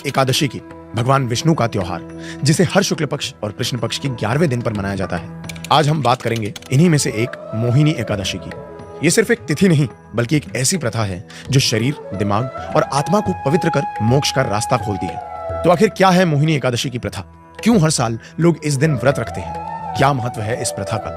एकादशी की भगवान विष्णु का त्योहार, जिसे हर शुक्ल पक्ष और कृष्ण पक्ष की 11वें दिन पर मनाया जाता है। आज हम बात करेंगे इन्हीं में से एक मोहिनी एकादशी की। ये सिर्फ एक तिथि नहीं बल्कि एक ऐसी प्रथा है जो शरीर, दिमाग और आत्मा को पवित्र कर मोक्ष का रास्ता खोलती है। तो आखिर क्या है मोहिनी एकादशी की प्रथा? क्यों हर साल लोग इस दिन व्रत रखते हैं? क्या महत्व है इस प्रथा का?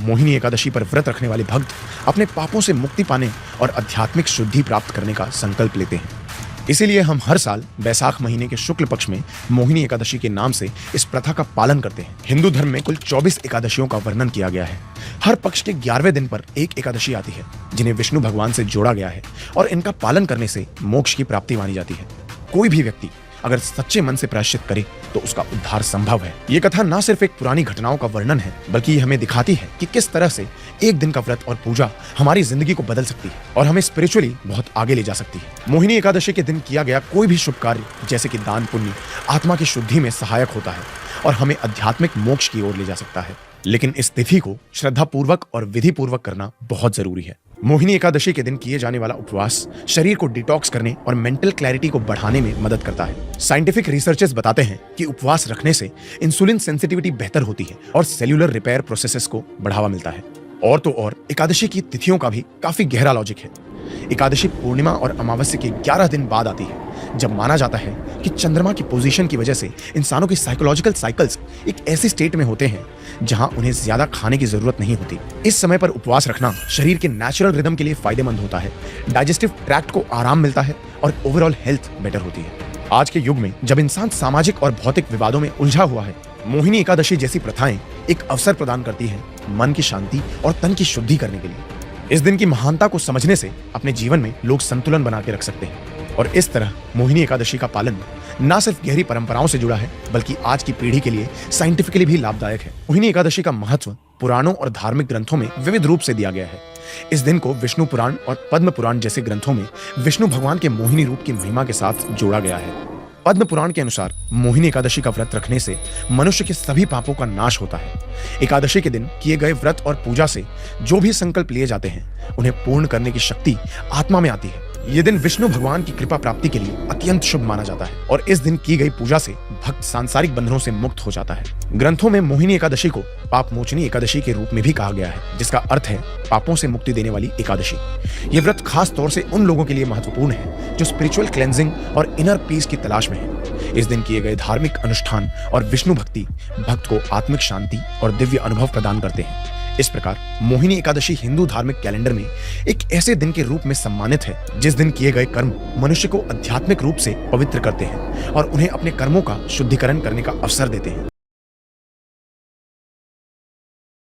मोहिनी एकादशी पर व्रत रखने वाले भक्त अपने पापों से मुक्ति पाने और आध्यात्मिक शुद्धि प्राप्त करने का संकल्प लेते हैं। इसीलिए हम हर साल बैसाख महीने के शुक्ल पक्ष में मोहिनी एकादशी के नाम से इस प्रथा का पालन करते हैं। हिंदू धर्म में कुल 24 एकादशियों का वर्णन किया गया है। हर पक्ष के 11वें दिन पर एक एकादशी आती है जिन्हें विष्णु भगवान से जोड़ा गया है और इनका पालन करने से मोक्ष की प्राप्ति मानी जाती है। कोई भी व्यक्ति अगर सच्चे मन से प्रायश्चित करे तो उसका उद्धार संभव है। ये कथा न सिर्फ एक पुरानी घटनाओं का वर्णन है बल्कि ये हमें दिखाती है कि किस तरह से एक दिन का व्रत और पूजा हमारी जिंदगी को बदल सकती है और हमें स्पिरिचुअली बहुत आगे ले जा सकती है। मोहिनी एकादशी के दिन किया गया कोई भी शुभ कार्य जैसे कि दान पुण्य आत्मा की शुद्धि में सहायक होता है और हमें आध्यात्मिक मोक्ष की ओर ले जा सकता है। लेकिन इस तिथि को श्रद्धा पूर्वक और विधि पूर्वक करना बहुत जरूरी है। मोहिनी एकादशी के दिन किए जाने वाला उपवास शरीर को डिटॉक्स करने और मेंटल क्लैरिटी को बढ़ाने में मदद करता है। साइंटिफिक रिसर्चेस बताते हैं कि उपवास रखने से इंसुलिन सेंसिटिविटी बेहतर होती है और सेल्यूलर रिपेयर प्रोसेसेस को बढ़ावा मिलता है। और तो और एकादशी की तिथियों का भी काफी गहरा लॉजिक है। एकादशी पूर्णिमा और अमावस्या के 11 दिन बाद आती है, जब माना जाता है कि चंद्रमा की पोजीशन की वजह से इंसानों की साइकोलॉजिकल साइकिल्स एक ऐसी स्टेट में होते हैं जहां उन्हें ज्यादा खाने की जरूरत नहीं होती। इस समय पर उपवास रखना शरीर के नेचुरल रिदम के लिए फायदेमंद होता है, डाइजेस्टिव ट्रैक्ट को आराम मिलता है और ओवरऑल हेल्थ बेटर होती है। आज के युग में जब इंसान सामाजिक और भौतिक विवादों में उलझा हुआ है, मोहिनी एकादशी जैसी प्रथाएं एक अवसर प्रदान करती है मन की शांति और तन की शुद्धि करने के लिए। इस दिन की महानता को समझने से अपने जीवन में लोग संतुलन बना के रख सकते हैं और इस तरह मोहिनी एकादशी का पालन न सिर्फ गहरी परंपराओं से जुड़ा है बल्कि आज की पीढ़ी के लिए साइंटिफिकली भी लाभदायक है। मोहिनी एकादशी का महत्व पुराणों और धार्मिक ग्रंथों में विविध रूप से दिया गया है। इस दिन को विष्णु पुराण और पद्म पुराण जैसे ग्रंथों में विष्णु भगवान के मोहिनी रूप की महिमा के साथ जोड़ा गया है। पद्म पुराण के अनुसार मोहिनी एकादशी का व्रत रखने से मनुष्य के सभी पापों का नाश होता है। एकादशी के दिन किए गए व्रत और पूजा से जो भी संकल्प लिए जाते हैं उन्हें पूर्ण करने की शक्ति आत्मा में आती है। ये दिन विष्णु भगवान की कृपा प्राप्ति के लिए अत्यंत शुभ माना जाता है और इस दिन की गई पूजा से भक्त सांसारिक बंधनों से मुक्त हो जाता है। ग्रंथों में मोहिनी एकादशी को पाप मोचनी एकादशी के रूप में भी कहा गया है, जिसका अर्थ है पापों से मुक्ति देने वाली एकादशी। ये व्रत खास तौर से उन लोगों के लिए महत्वपूर्ण है जो स्पिरिचुअल क्लेंजिंग और इनर पीस की तलाश में है। इस दिन किए गए धार्मिक अनुष्ठान और विष्णु भक्ति भक्त को आत्मिक शांति और दिव्य अनुभव प्रदान करते हैं। इस प्रकार मोहिनी एकादशी हिंदू धार्मिक कैलेंडर में एक ऐसे दिन के रूप में सम्मानित है जिस दिन किए गए कर्म मनुष्य को आध्यात्मिक रूप से पवित्र करते हैं और उन्हें अपने कर्मों का शुद्धिकरण करने का अवसर देते हैं।